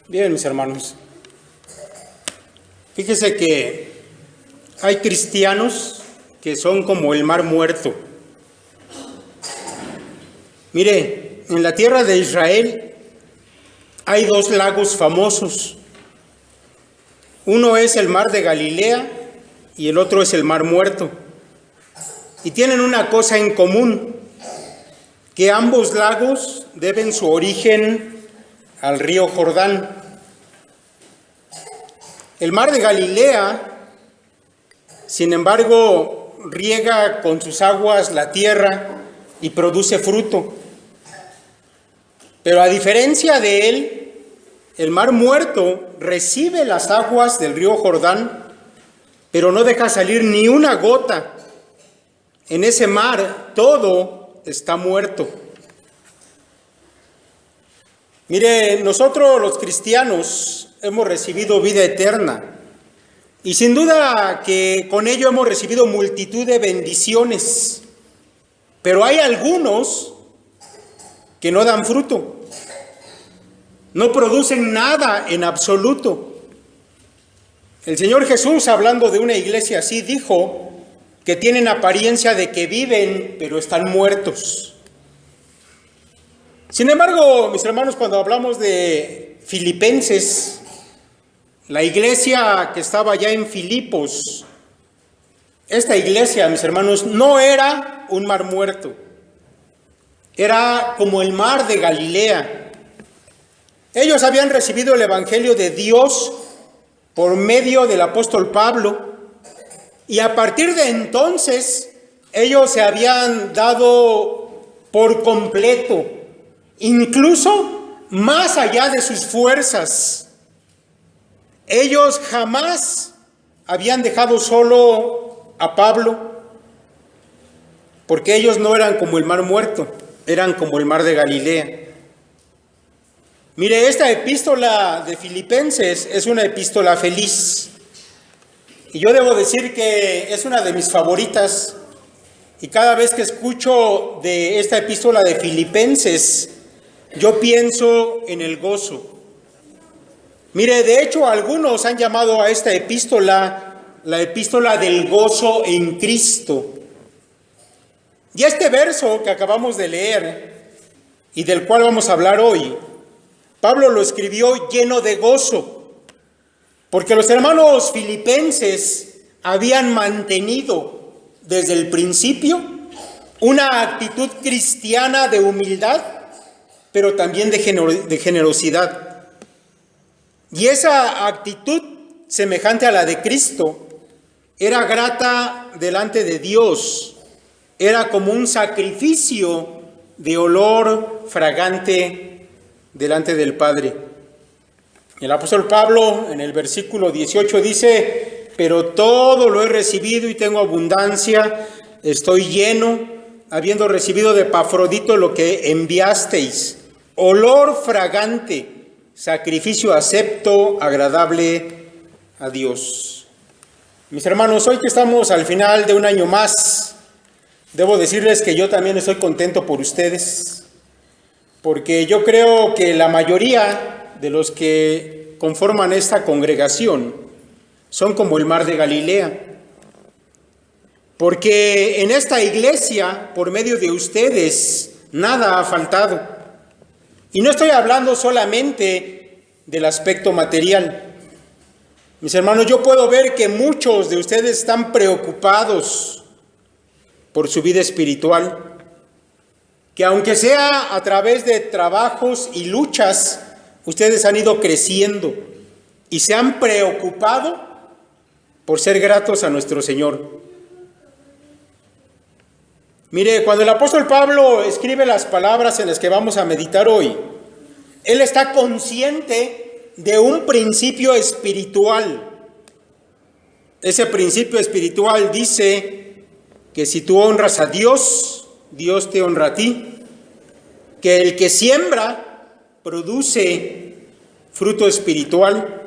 Bien, mis hermanos, fíjese que hay cristianos que son como el mar muerto. Mire, en la tierra de Israel hay dos lagos famosos. Uno es el mar de Galilea y el otro es el mar muerto. Y tienen una cosa en común, que ambos lagos deben su origen al río Jordán. El mar de Galilea, sin embargo, riega con sus aguas la tierra y produce fruto. Pero a diferencia de él, el mar muerto recibe las aguas del río Jordán, pero no deja salir ni una gota. En ese mar todo está muerto. Mire, nosotros los cristianos hemos recibido vida eterna y sin duda que con ello hemos recibido multitud de bendiciones, pero hay algunos que no dan fruto, no producen nada en absoluto. El Señor Jesús, hablando de una iglesia así, dijo que tienen apariencia de que viven, pero están muertos. Sin embargo, mis hermanos, cuando hablamos de Filipenses, la iglesia que estaba ya en Filipos, esta iglesia, mis hermanos, no era un mar muerto, era como el mar de Galilea. Ellos habían recibido el evangelio de Dios por medio del apóstol Pablo, y a partir de entonces ellos se habían dado por completo, incluso más allá de sus fuerzas. Ellos jamás habían dejado solo a Pablo, porque ellos no eran como el mar muerto, eran como el mar de Galilea. Mire, esta epístola de Filipenses es una epístola feliz. Y yo debo decir que es una de mis favoritas. Y cada vez que escucho de esta epístola de Filipenses, yo pienso en el gozo. Mire, de hecho, algunos han llamado a esta epístola la epístola del gozo en Cristo. Y este verso que acabamos de leer y del cual vamos a hablar hoy, Pablo lo escribió lleno de gozo, porque los hermanos filipenses habían mantenido desde el principio una actitud cristiana de humildad, pero también de generosidad. Y esa actitud, semejante a la de Cristo, era grata delante de Dios, era como un sacrificio de olor fragante delante del Padre. El apóstol Pablo en el versículo 18 dice: pero todo lo he recibido y tengo abundancia, estoy lleno, habiendo recibido de Epafrodito lo que enviasteis, olor fragante, sacrificio acepto, agradable a Dios. Mis hermanos, hoy que estamos al final de un año más, debo decirles que yo también estoy contento por ustedes, porque yo creo que la mayoría de los que conforman esta congregación son como el mar de Galilea, porque en esta iglesia, por medio de ustedes, nada ha faltado. Y no estoy hablando solamente del aspecto material. Mis hermanos, yo puedo ver que muchos de ustedes están preocupados por su vida espiritual, que aunque sea a través de trabajos y luchas, ustedes han ido creciendo y se han preocupado por ser gratos a nuestro Señor. Mire, cuando el apóstol Pablo escribe las palabras en las que vamos a meditar hoy, él está consciente de un principio espiritual. Ese principio espiritual dice que si tú honras a Dios, Dios te honra a ti, que el que siembra produce fruto espiritual.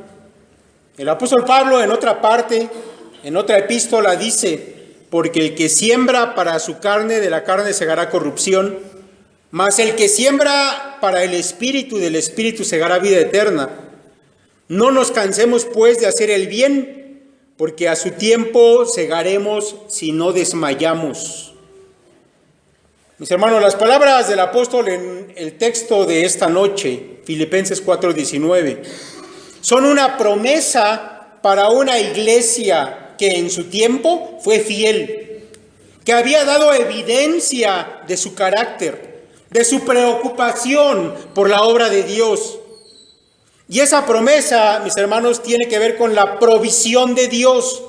El apóstol Pablo en otra parte, en otra epístola dice: porque el que siembra para su carne, de la carne segará corrupción, mas el que siembra para el Espíritu, del Espíritu segará vida eterna. No nos cansemos pues de hacer el bien, porque a su tiempo segaremos si no desmayamos. Mis hermanos, las palabras del apóstol en el texto de esta noche, Filipenses 4:19, son una promesa para una iglesia que en su tiempo fue fiel, que había dado evidencia de su carácter, de su preocupación por la obra de Dios. Y esa promesa, mis hermanos, tiene que ver con la provisión de Dios.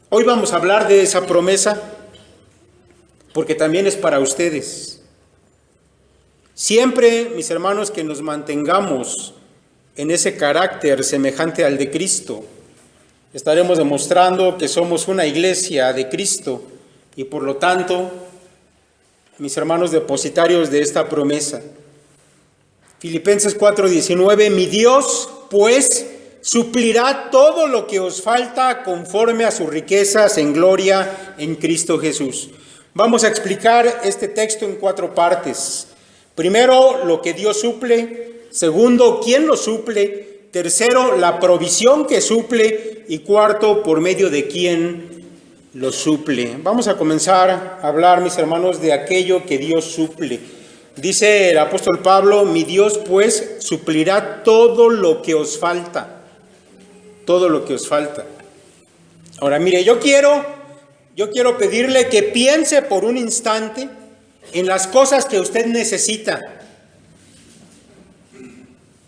Hoy vamos a hablar de esa promesa, porque también es para ustedes. Siempre, mis hermanos, que nos mantengamos en ese carácter semejante al de Cristo, estaremos demostrando que somos una iglesia de Cristo y por lo tanto, mis hermanos, depositarios de esta promesa. Filipenses 4:19, mi Dios, pues, suplirá todo lo que os falta conforme a sus riquezas en gloria en Cristo Jesús. Vamos a explicar este texto en 4 partes. Primero, lo que Dios suple. Segundo, quién lo suple. Tercero, la provisión que suple. Y cuarto, por medio de quién lo suple. Vamos a comenzar a hablar, mis hermanos, de aquello que Dios suple. Dice el apóstol Pablo, mi Dios pues suplirá todo lo que os falta. Todo lo que os falta. Ahora mire, yo quiero pedirle que piense por un instante en las cosas que usted necesita.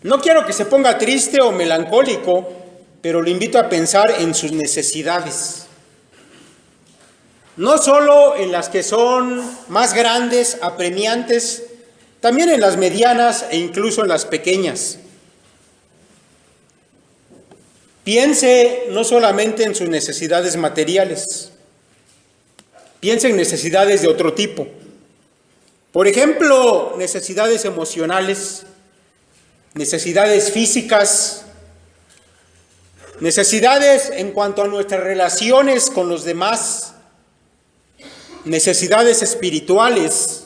No quiero que se ponga triste o melancólico, pero lo invito a pensar en sus necesidades. No solo en las que son más grandes, apremiantes, también en las medianas e incluso en las pequeñas. Piense no solamente en sus necesidades materiales, piense en necesidades de otro tipo. Por ejemplo, necesidades emocionales, necesidades físicas, necesidades en cuanto a nuestras relaciones con los demás, necesidades espirituales,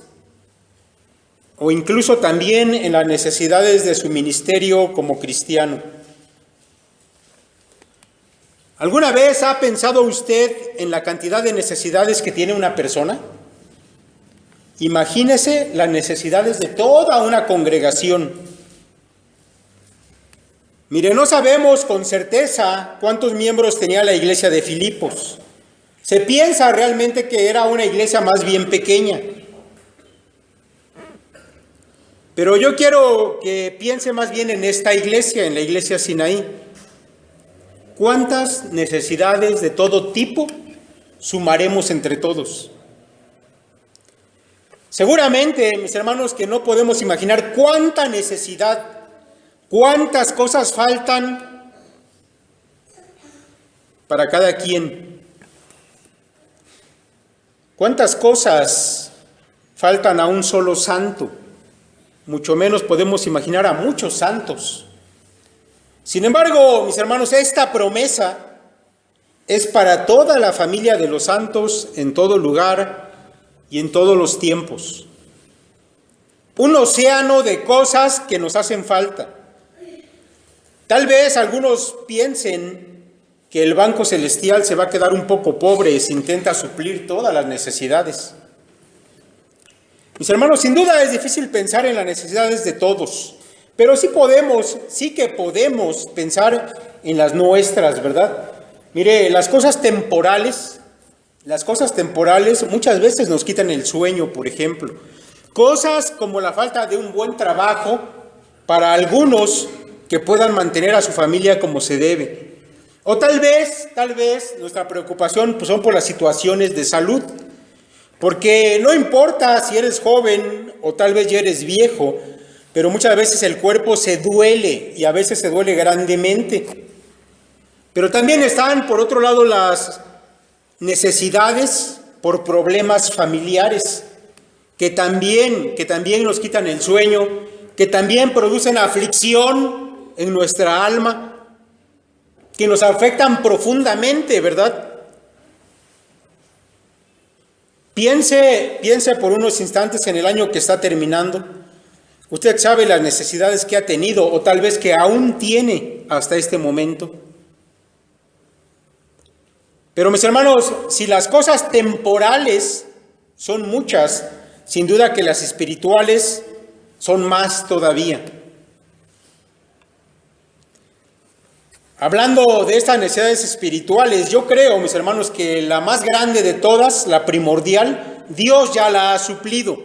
o incluso también en las necesidades de su ministerio como cristiano. ¿Alguna vez ha pensado usted en la cantidad de necesidades que tiene una persona? Imagínese las necesidades de toda una congregación. Mire, no sabemos con certeza cuántos miembros tenía la iglesia de Filipos. Se piensa realmente que era una iglesia más bien pequeña. Pero yo quiero que piense más bien en esta iglesia, en la iglesia Sinaí. ¿Cuántas necesidades de todo tipo sumaremos entre todos? Seguramente, mis hermanos, que no podemos imaginar cuánta necesidad, cuántas cosas faltan para cada quien. ¿Cuántas cosas faltan a un solo santo? Mucho menos podemos imaginar a muchos santos. Sin embargo, mis hermanos, esta promesa es para toda la familia de los santos en todo lugar y en todos los tiempos. Un océano de cosas que nos hacen falta. Tal vez algunos piensen que el Banco Celestial se va a quedar un poco pobre si intenta suplir todas las necesidades. Mis hermanos, sin duda es difícil pensar en las necesidades de todos, pero sí que podemos pensar en las nuestras, ¿verdad? Mire, las cosas temporales muchas veces nos quitan el sueño, por ejemplo. Cosas como la falta de un buen trabajo para algunos que puedan mantener a su familia como se debe. O tal vez nuestra preocupación pues, son por las situaciones de salud. Porque no importa si eres joven o tal vez ya eres viejo, pero muchas veces el cuerpo se duele y a veces se duele grandemente. Pero también están, por otro lado, las necesidades por problemas familiares, que también nos quitan el sueño, que también producen aflicción en nuestra alma, que nos afectan profundamente, ¿verdad? Piense por unos instantes en el año que está terminando. Usted sabe las necesidades que ha tenido o tal vez que aún tiene. hasta este momento. Pero mis hermanos, si las cosas temporales son muchas, sin duda que las espirituales son más todavía. Hablando de estas necesidades espirituales, yo creo, mis hermanos, que la más grande de todas, la primordial, Dios ya la ha suplido.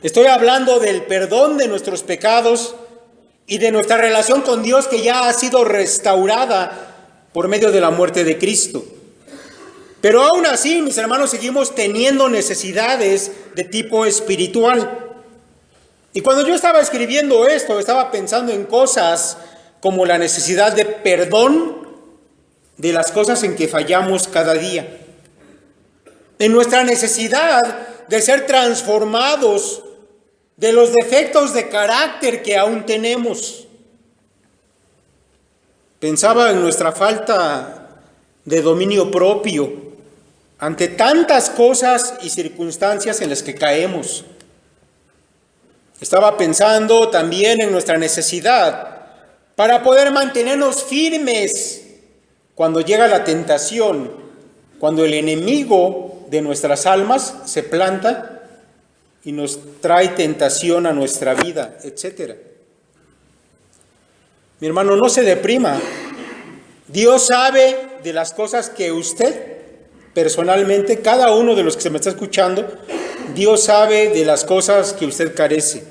Estoy hablando del perdón de nuestros pecados y de nuestra relación con Dios que ya ha sido restaurada por medio de la muerte de Cristo. Pero aún así, mis hermanos, seguimos teniendo necesidades de tipo espiritual. Y cuando yo estaba escribiendo esto, estaba pensando en cosas como la necesidad de perdón de las cosas en que fallamos cada día. En nuestra necesidad de ser transformados de los defectos de carácter que aún tenemos. Pensaba en nuestra falta de dominio propio ante tantas cosas y circunstancias en las que caemos. Estaba pensando también en nuestra necesidad para poder mantenernos firmes cuando llega la tentación, cuando el enemigo de nuestras almas se planta y nos trae tentación a nuestra vida, etc. Mi hermano, no se deprima. Dios sabe de las cosas que usted personalmente, cada uno de los que se me está escuchando, Dios sabe de las cosas que usted carece.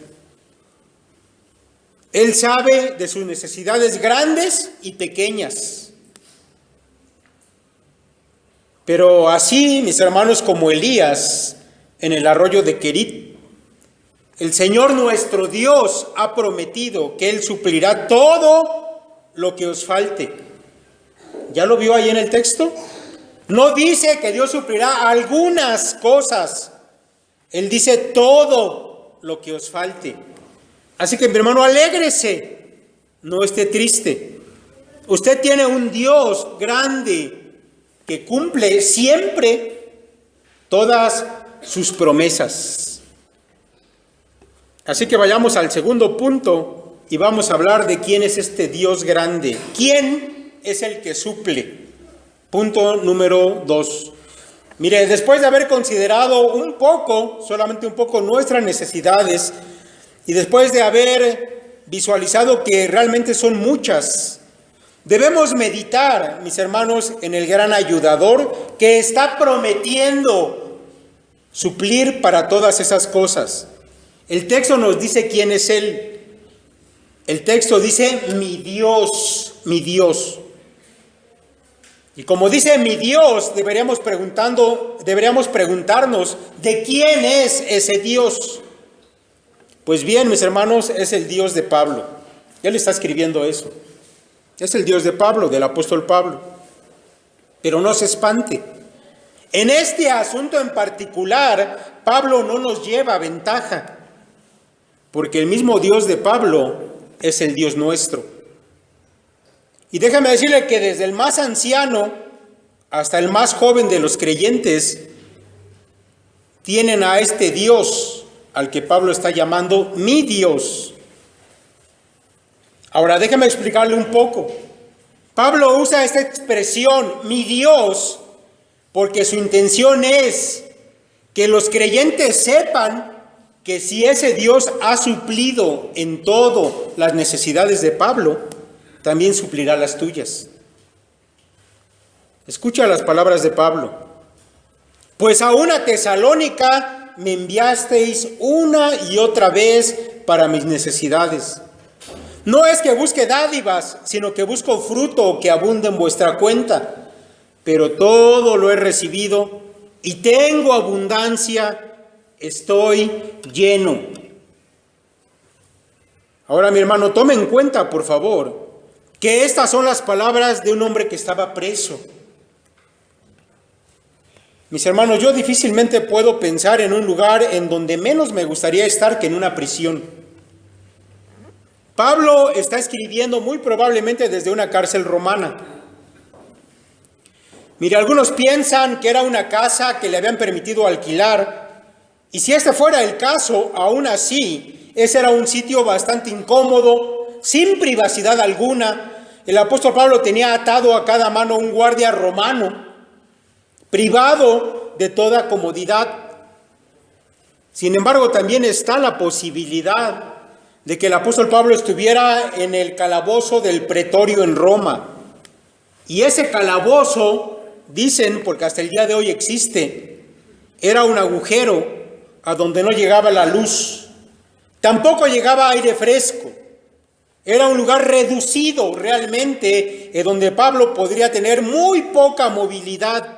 Él sabe de sus necesidades grandes y pequeñas. Pero así, mis hermanos, como Elías en el arroyo de Querit, el Señor nuestro Dios ha prometido que Él suplirá todo lo que os falte. ¿Ya lo vio ahí en el texto? No dice que Dios suplirá algunas cosas. Él dice todo lo que os falte. Así que, mi hermano, alégrese, no esté triste. Usted tiene un Dios grande que cumple siempre todas sus promesas. Así que vayamos al segundo punto y vamos a hablar de quién es este Dios grande. ¿Quién es el que suple? Punto número 2. Mire, después de haber considerado un poco, solamente un poco, nuestras necesidades, y después de haber visualizado que realmente son muchas, debemos meditar, mis hermanos, en el gran ayudador que está prometiendo suplir para todas esas cosas. El texto nos dice quién es Él. El texto dice, mi Dios, mi Dios. Y como dice mi Dios, deberíamos preguntarnos, ¿de quién es ese Dios? Pues bien, mis hermanos, es el Dios de Pablo. Él está escribiendo eso. Es el Dios de Pablo, del apóstol Pablo. Pero no se espante. En este asunto en particular, Pablo no nos lleva ventaja, porque el mismo Dios de Pablo es el Dios nuestro. Y déjame decirle que desde el más anciano hasta el más joven de los creyentes tienen a este Dios al que Pablo está llamando mi Dios. Ahora déjeme explicarle un poco. Pablo usa esta expresión, mi Dios, porque su intención es que los creyentes sepan que si ese Dios ha suplido en todo las necesidades de Pablo, también suplirá las tuyas. Escucha las palabras de Pablo. Pues a una Tesalónica me enviasteis una y otra vez para mis necesidades. No es que busque dádivas, sino que busco fruto que abunde en vuestra cuenta. Pero todo lo he recibido y tengo abundancia, estoy lleno. Ahora, mi hermano, tome en cuenta, por favor, que estas son las palabras de un hombre que estaba preso. Mis hermanos, yo difícilmente puedo pensar en un lugar en donde menos me gustaría estar que en una prisión. Pablo está escribiendo muy probablemente desde una cárcel romana. Mire, algunos piensan que era una casa que le habían permitido alquilar, y si este fuera el caso, aún así, ese era un sitio bastante incómodo, sin privacidad alguna. El apóstol Pablo tenía atado a cada mano un guardia romano, privado de toda comodidad. Sin embargo, también está la posibilidad de que el apóstol Pablo estuviera en el calabozo del pretorio en Roma. Y ese calabozo, dicen, porque hasta el día de hoy existe, era un agujero a donde no llegaba la luz. Tampoco llegaba aire fresco. Era un lugar reducido realmente, donde Pablo podría tener muy poca movilidad.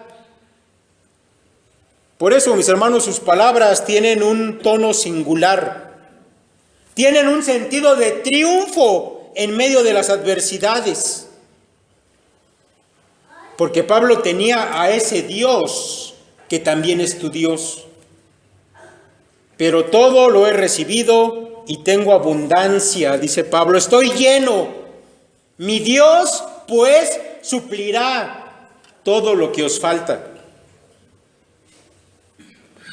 Por eso, mis hermanos, sus palabras tienen un tono singular. Tienen un sentido de triunfo en medio de las adversidades. Porque Pablo tenía a ese Dios que también es tu Dios. Pero todo lo he recibido y tengo abundancia, dice Pablo. Estoy lleno. Mi Dios, pues, suplirá todo lo que os falta.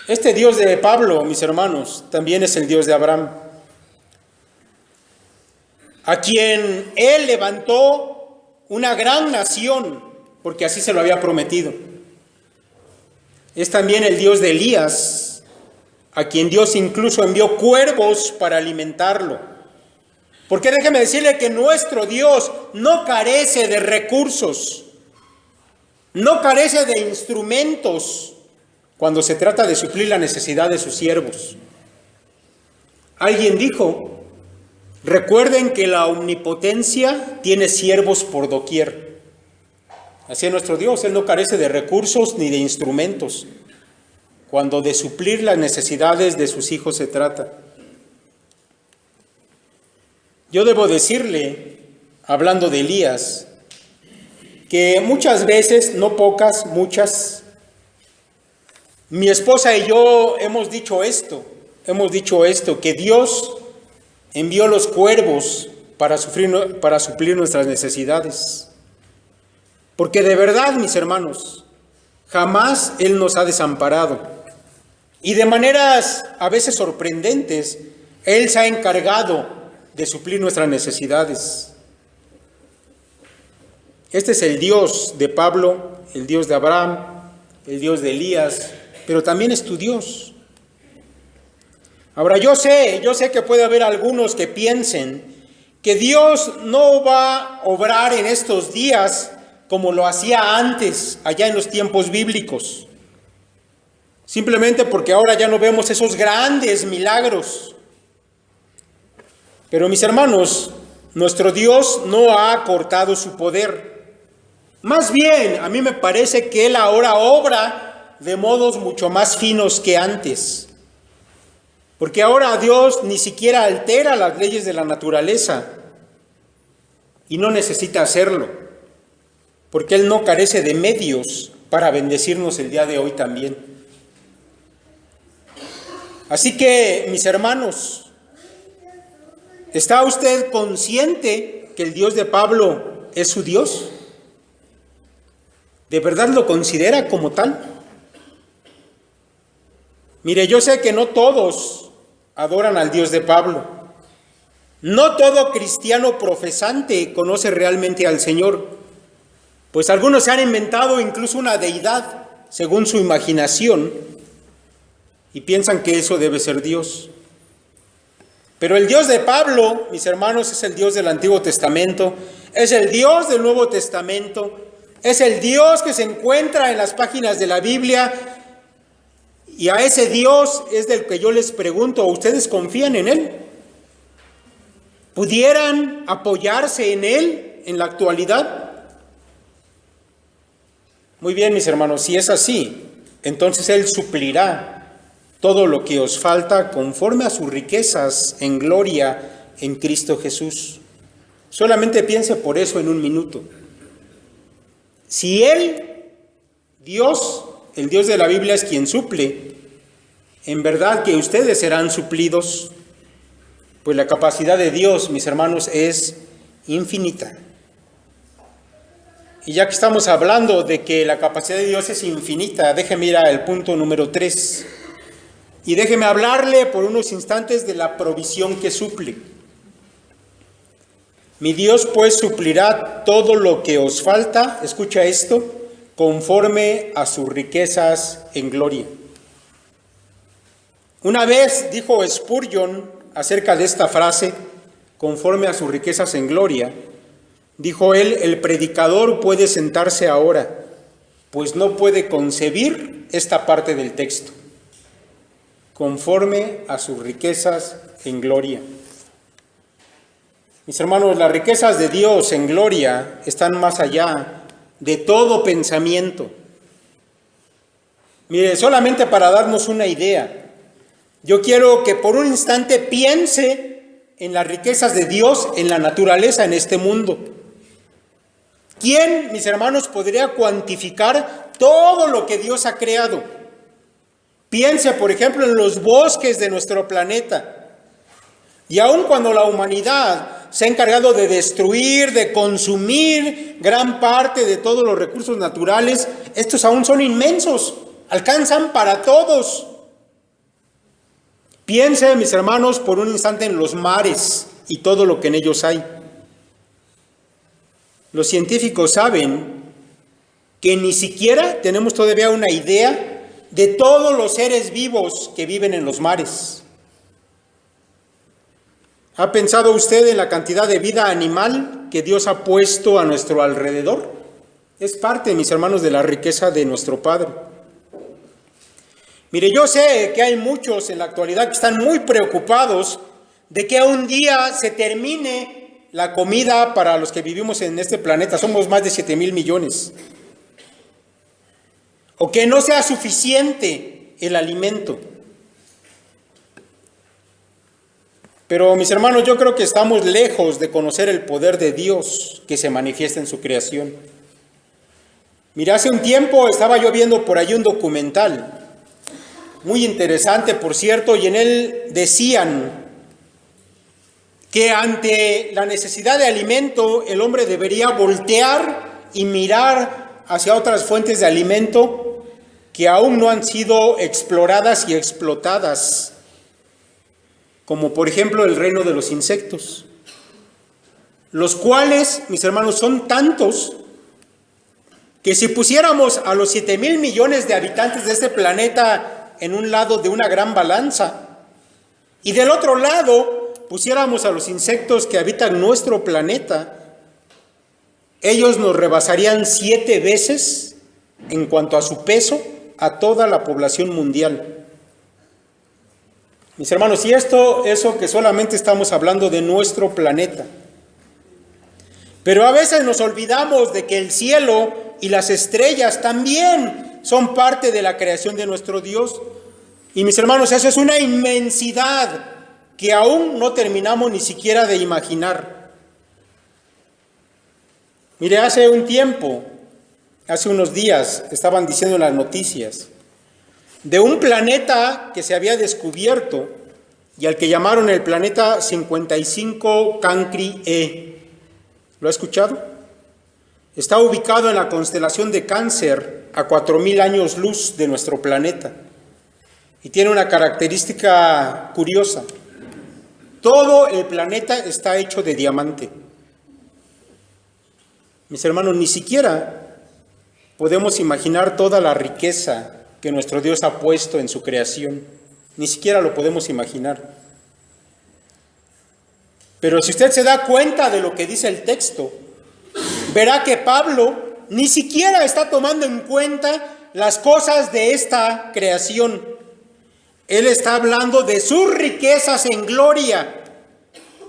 Este Dios de Pablo, mis hermanos, también es el Dios de Abraham, a quien él levantó una gran nación, porque así se lo había prometido. Es también el Dios de Elías, a quien Dios incluso envió cuervos para alimentarlo. Porque déjeme decirle que nuestro Dios no carece de recursos, no carece de instrumentos cuando se trata de suplir la necesidad de sus siervos. Alguien dijo: recuerden que la omnipotencia tiene siervos por doquier. Así es nuestro Dios, Él no carece de recursos ni de instrumentos cuando de suplir las necesidades de sus hijos se trata. Yo debo decirle, hablando de Elías, que muchas veces, no pocas, muchas, mi esposa y yo hemos dicho esto, que Dios envió los cuervos para suplir nuestras necesidades. Porque de verdad, mis hermanos, jamás Él nos ha desamparado. Y de maneras a veces sorprendentes, Él se ha encargado de suplir nuestras necesidades. Este es el Dios de Pablo, el Dios de Abraham, el Dios de Elías, pero también es tu Dios. Ahora, yo sé que puede haber algunos que piensen que Dios no va a obrar en estos días como lo hacía antes, allá en los tiempos bíblicos. Simplemente porque ahora ya no vemos esos grandes milagros. Pero mis hermanos, nuestro Dios no ha cortado su poder. Más bien, a mí me parece que Él ahora obra de modos mucho más finos que antes. Porque ahora Dios ni siquiera altera las leyes de la naturaleza y no necesita hacerlo, porque Él no carece de medios para bendecirnos el día de hoy también. Así que, mis hermanos, ¿está usted consciente que el Dios de Pablo es su Dios? ¿De verdad lo considera como tal? Mire, yo sé que no todos adoran al Dios de Pablo. No todo cristiano profesante conoce realmente al Señor, pues algunos se han inventado incluso una deidad según su imaginación y piensan que eso debe ser Dios. Pero el Dios de Pablo, mis hermanos, es el Dios del Antiguo Testamento, es el Dios del Nuevo Testamento, es el Dios que se encuentra en las páginas de la Biblia. Y a ese Dios es del que yo les pregunto, ¿ustedes confían en Él? ¿Pudieran apoyarse en Él en la actualidad? Muy bien, mis hermanos, si es así, entonces Él suplirá todo lo que os falta conforme a sus riquezas en gloria en Cristo Jesús. Solamente piense por eso en un minuto. Si Él, Dios, el Dios de la Biblia, es quien suple, en verdad que ustedes serán suplidos, pues la capacidad de Dios, mis hermanos, es infinita. Y ya que estamos hablando de que la capacidad de Dios es infinita, déjeme ir al punto número 3. Y déjeme hablarle por unos instantes de la provisión que suple. Mi Dios pues suplirá todo lo que os falta, escucha esto, conforme a sus riquezas en gloria. Una vez dijo Spurgeon acerca de esta frase, conforme a sus riquezas en gloria, dijo él, el predicador puede sentarse ahora, pues no puede concebir esta parte del texto, conforme a sus riquezas en gloria. Mis hermanos, las riquezas de Dios en gloria están más allá de todo pensamiento. Mire, solamente para darnos una idea, yo quiero que por un instante piense en las riquezas de Dios en la naturaleza, en este mundo. ¿Quién, mis hermanos, podría cuantificar todo lo que Dios ha creado? Piense, por ejemplo, en los bosques de nuestro planeta. Y aun cuando la humanidad se ha encargado de destruir, de consumir gran parte de todos los recursos naturales, estos aún son inmensos, alcanzan para todos. Piense, mis hermanos, por un instante en los mares y todo lo que en ellos hay. Los científicos saben que ni siquiera tenemos todavía una idea de todos los seres vivos que viven en los mares. ¿Ha pensado usted en la cantidad de vida animal que Dios ha puesto a nuestro alrededor? Es parte, mis hermanos, de la riqueza de nuestro Padre. Mire, yo sé que hay muchos en la actualidad que están muy preocupados de que un día se termine la comida para los que vivimos en este planeta. Somos más de 7,000 millones. O que no sea suficiente el alimento. Pero, mis hermanos, yo creo que estamos lejos de conocer el poder de Dios que se manifiesta en su creación. Mira, hace un tiempo estaba yo viendo por ahí un documental, muy interesante, por cierto, y en él decían que ante la necesidad de alimento, el hombre debería voltear y mirar hacia otras fuentes de alimento que aún no han sido exploradas y explotadas, como por ejemplo el reino de los insectos, los cuales, mis hermanos, son tantos que si pusiéramos a los 7,000 millones de habitantes de este planeta en un lado de una gran balanza y del otro lado pusiéramos a los insectos que habitan nuestro planeta, ellos nos rebasarían 7 veces en cuanto a su peso a toda la población mundial. Mis hermanos, y eso que solamente estamos hablando de nuestro planeta. Pero a veces nos olvidamos de que el cielo y las estrellas también son parte de la creación de nuestro Dios. Y mis hermanos, eso es una inmensidad que aún no terminamos ni siquiera de imaginar. Mire, hace un tiempo, hace unos días, estaban diciendo en las noticias de un planeta que se había descubierto y al que llamaron el planeta 55 Cancri E. ¿Lo ha escuchado? Está ubicado en la constelación de Cáncer a 4,000 años luz de nuestro planeta y tiene una característica curiosa. Todo el planeta está hecho de diamante. Mis hermanos, ni siquiera podemos imaginar toda la riqueza que nuestro Dios ha puesto en su creación. Ni siquiera lo podemos imaginar. Pero si usted se da cuenta de lo que dice el texto, verá que Pablo ni siquiera está tomando en cuenta las cosas de esta creación. Él está hablando de sus riquezas en gloria,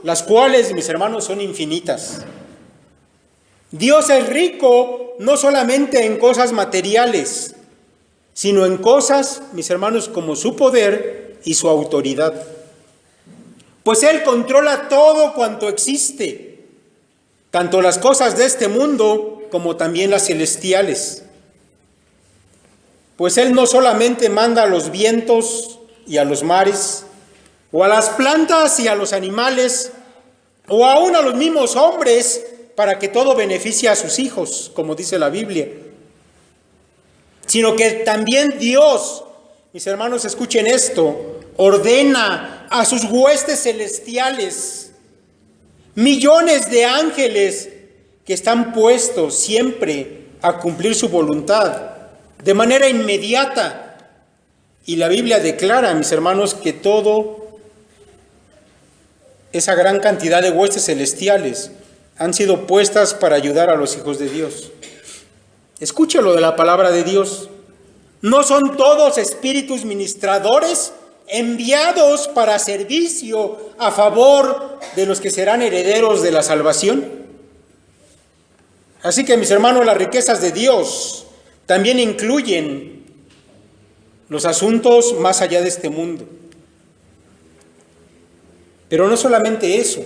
las cuales, mis hermanos, son infinitas. Dios es rico no solamente en cosas materiales, sino en cosas, mis hermanos, como su poder y su autoridad. Pues Él controla todo cuanto existe, tanto las cosas de este mundo como también las celestiales. Pues Él no solamente manda a los vientos y a los mares, o a las plantas y a los animales, o aún a los mismos hombres, para que todo beneficie a sus hijos, como dice la Biblia, sino que también Dios, mis hermanos, escuchen esto, ordena a sus huestes celestiales millones de ángeles que están puestos siempre a cumplir su voluntad de manera inmediata. Y la Biblia declara, mis hermanos, que todo esa gran cantidad de huestes celestiales han sido puestas para ayudar a los hijos de Dios. Escúchalo de la palabra de Dios. ¿No son todos espíritus ministradores enviados para servicio a favor de los que serán herederos de la salvación? Así que, mis hermanos, las riquezas de Dios también incluyen los asuntos más allá de este mundo. Pero no solamente eso.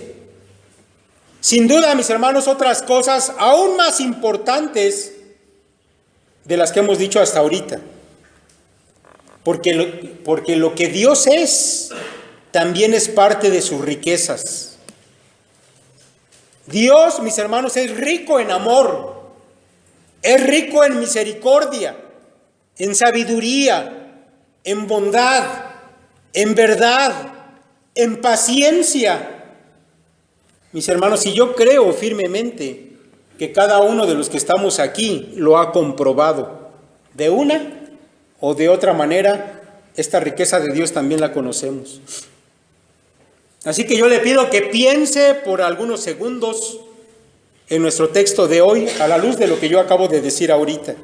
Sin duda, mis hermanos, otras cosas aún más importantes de las que hemos dicho hasta ahorita. Porque lo que Dios es, también es parte de sus riquezas. Dios, mis hermanos, es rico en amor, es rico en misericordia, en sabiduría, en bondad, en verdad, en paciencia. Mis hermanos, y yo creo firmemente que cada uno de los que estamos aquí lo ha comprobado. De una o de otra manera, esta riqueza de Dios también la conocemos. Así que yo le pido que piense por algunos segundos en nuestro texto de hoy, a la luz de lo que yo acabo de decir ahorita.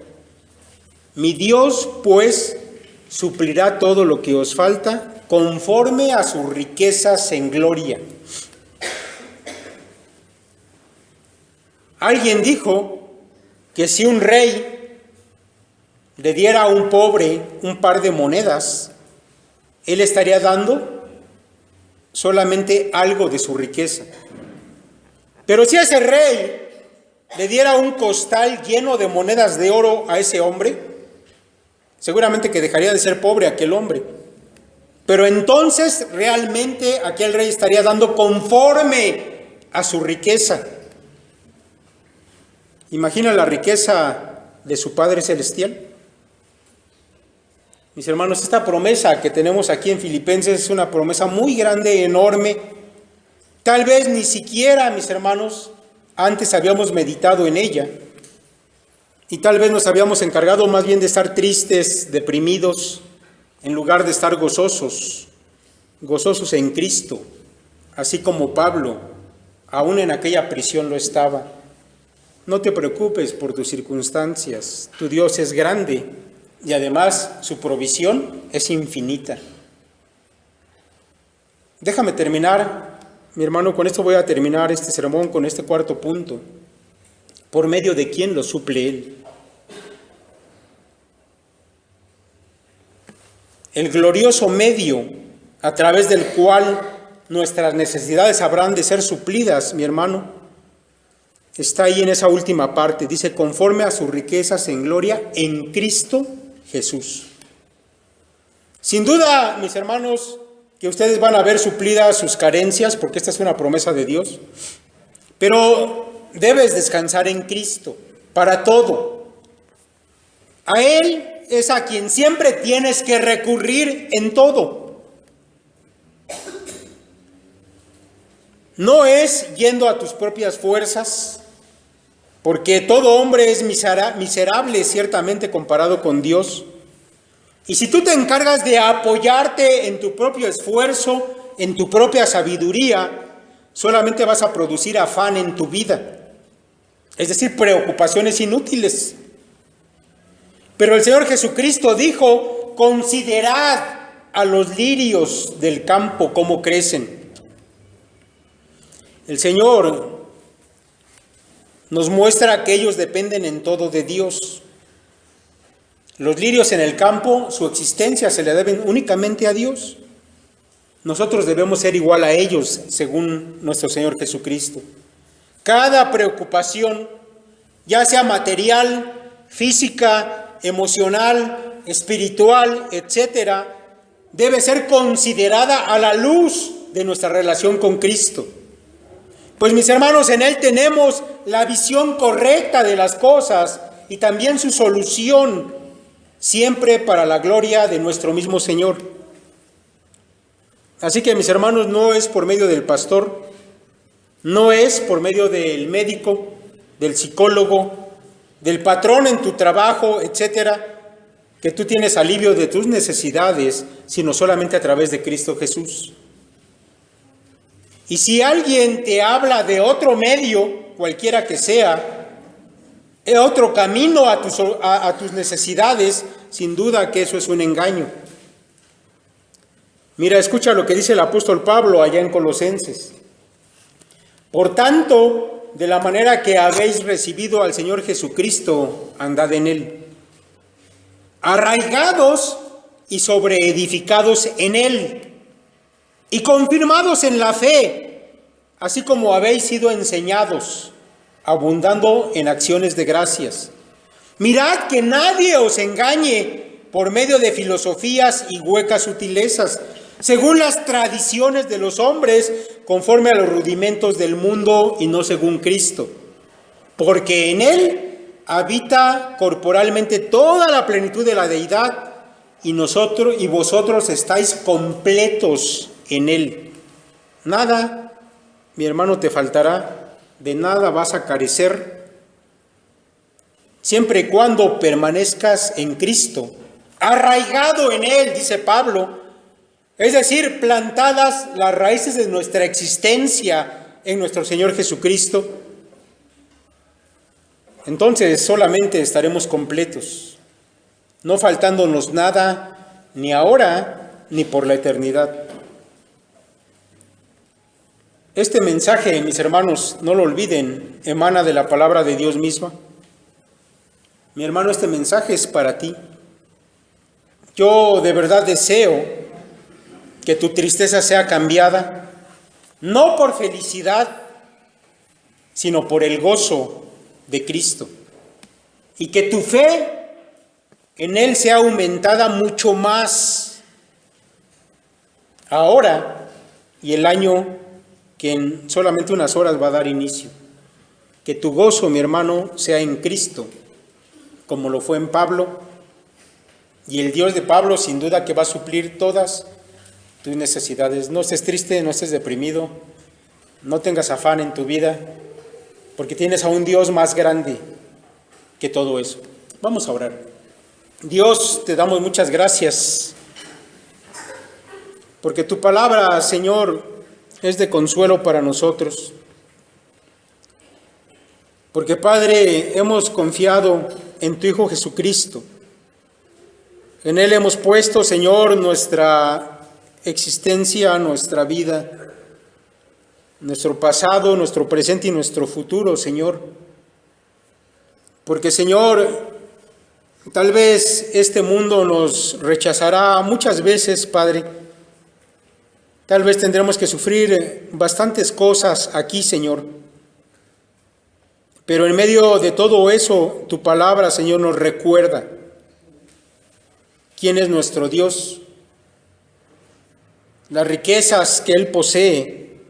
Mi Dios, pues, suplirá todo lo que os falta conforme a sus riquezas en gloria. Alguien dijo que si un rey le diera a un pobre un par de monedas, él estaría dando solamente algo de su riqueza. Pero si ese rey le diera un costal lleno de monedas de oro a ese hombre, seguramente que dejaría de ser pobre aquel hombre. Pero entonces realmente aquel rey estaría dando conforme a su riqueza. ¿Imagina la riqueza de su Padre Celestial? Mis hermanos, esta promesa que tenemos aquí en Filipenses es una promesa muy grande, enorme. Tal vez ni siquiera, mis hermanos, antes habíamos meditado en ella. Y tal vez nos habíamos encargado más bien de estar tristes, deprimidos, en lugar de estar gozosos en Cristo, así como Pablo, aún en aquella prisión lo estaba. No te preocupes por tus circunstancias, tu Dios es grande y además su provisión es infinita. Déjame terminar, mi hermano, con esto voy a terminar este sermón, con este cuarto punto. ¿Por medio de quién lo suple Él? El glorioso medio a través del cual nuestras necesidades habrán de ser suplidas, mi hermano, está ahí en esa última parte. Dice, conforme a sus riquezas en gloria en Cristo Jesús. Sin duda, mis hermanos, que ustedes van a ver suplidas sus carencias, porque esta es una promesa de Dios. Pero debes descansar en Cristo para todo. A Él es a quien siempre tienes que recurrir en todo. No es yendo a tus propias fuerzas, porque todo hombre es miserable ciertamente comparado con Dios. Y si tú te encargas de apoyarte en tu propio esfuerzo, en tu propia sabiduría, solamente vas a producir afán en tu vida, es decir, preocupaciones inútiles. Pero el Señor Jesucristo dijo, considerad a los lirios del campo cómo crecen. El Señor nos muestra que ellos dependen en todo de Dios. Los lirios en el campo, su existencia se le deben únicamente a Dios. Nosotros debemos ser igual a ellos, según nuestro Señor Jesucristo. Cada preocupación, ya sea material, física, emocional, espiritual, etcétera, debe ser considerada a la luz de nuestra relación con Cristo. Pues mis hermanos, en Él tenemos la visión correcta de las cosas y también su solución, siempre para la gloria de nuestro mismo Señor. Así que mis hermanos, no es por medio del pastor, No es por medio del médico, del psicólogo, del patrón en tu trabajo, etcétera, que tú tienes alivio de tus necesidades, sino solamente a través de Cristo Jesús. Y si alguien te habla de otro medio, cualquiera que sea, otro camino a tus necesidades, sin duda que eso es un engaño. Mira, escucha lo que dice el apóstol Pablo allá en Colosenses. Por tanto, de la manera que habéis recibido al Señor Jesucristo, andad en Él, arraigados y sobreedificados en Él, y confirmados en la fe, así como habéis sido enseñados, abundando en acciones de gracias. Mirad que nadie os engañe por medio de filosofías y huecas sutilezas, según las tradiciones de los hombres, conforme a los rudimentos del mundo y no según Cristo. Porque en Él habita corporalmente toda la plenitud de la deidad, y vosotros estáis completos en Él. Nada, mi hermano, te faltará, de nada vas a carecer, siempre y cuando permanezcas en Cristo, arraigado en Él, dice Pablo, es decir, plantadas las raíces de nuestra existencia en nuestro Señor Jesucristo. Entonces solamente estaremos completos, no faltándonos nada, ni ahora ni por la eternidad. Este mensaje, mis hermanos, no lo olviden, emana de la palabra de Dios misma. Mi hermano, este mensaje es para ti. Yo de verdad deseo que tu tristeza sea cambiada, no por felicidad, sino por el gozo de Cristo. Y que tu fe en Él sea aumentada mucho más ahora y el año que en solamente unas horas va a dar inicio. Que tu gozo, mi hermano, sea en Cristo, como lo fue en Pablo. Y el Dios de Pablo sin duda que va a suplir todas tus necesidades. No estés triste, no estés deprimido, no tengas afán en tu vida, porque tienes a un Dios más grande que todo eso. Vamos a orar. Dios, te damos muchas gracias, porque tu palabra, Señor, es de consuelo para nosotros. Porque, Padre, hemos confiado en tu Hijo Jesucristo. En Él hemos puesto, Señor, nuestra existencia, nuestra vida, nuestro pasado, nuestro presente y nuestro futuro, Señor. Porque, Señor, tal vez este mundo nos rechazará muchas veces, Padre. Tal vez tendremos que sufrir bastantes cosas aquí, Señor. Pero en medio de todo eso, tu palabra, Señor, nos recuerda quién es nuestro Dios, las riquezas que Él posee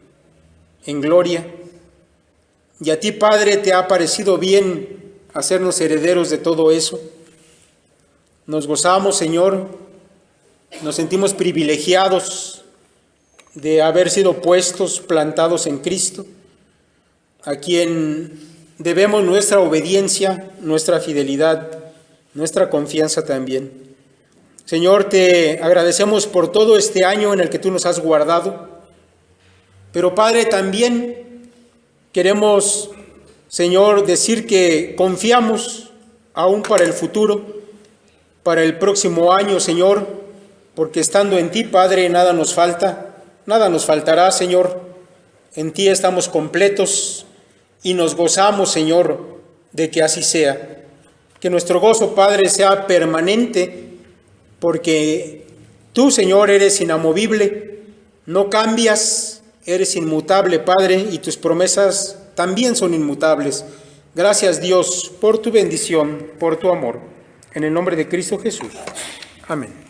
en gloria. Y a ti, Padre, te ha parecido bien hacernos herederos de todo eso. Nos gozamos, Señor, nos sentimos privilegiados de haber sido puestos, plantados en Cristo, a quien debemos nuestra obediencia, nuestra fidelidad, nuestra confianza también. Señor, te agradecemos por todo este año en el que tú nos has guardado, pero Padre, también queremos, Señor, decir que confiamos aún para el futuro, para el próximo año, Señor, porque estando en ti, Padre, nada nos falta, nada nos faltará, Señor. En ti estamos completos y nos gozamos, Señor, de que así sea. Que nuestro gozo, Padre, sea permanente, porque tú, Señor, eres inamovible, no cambias, eres inmutable, Padre, y tus promesas también son inmutables. Gracias, Dios, por tu bendición, por tu amor. En el nombre de Cristo Jesús. Amén.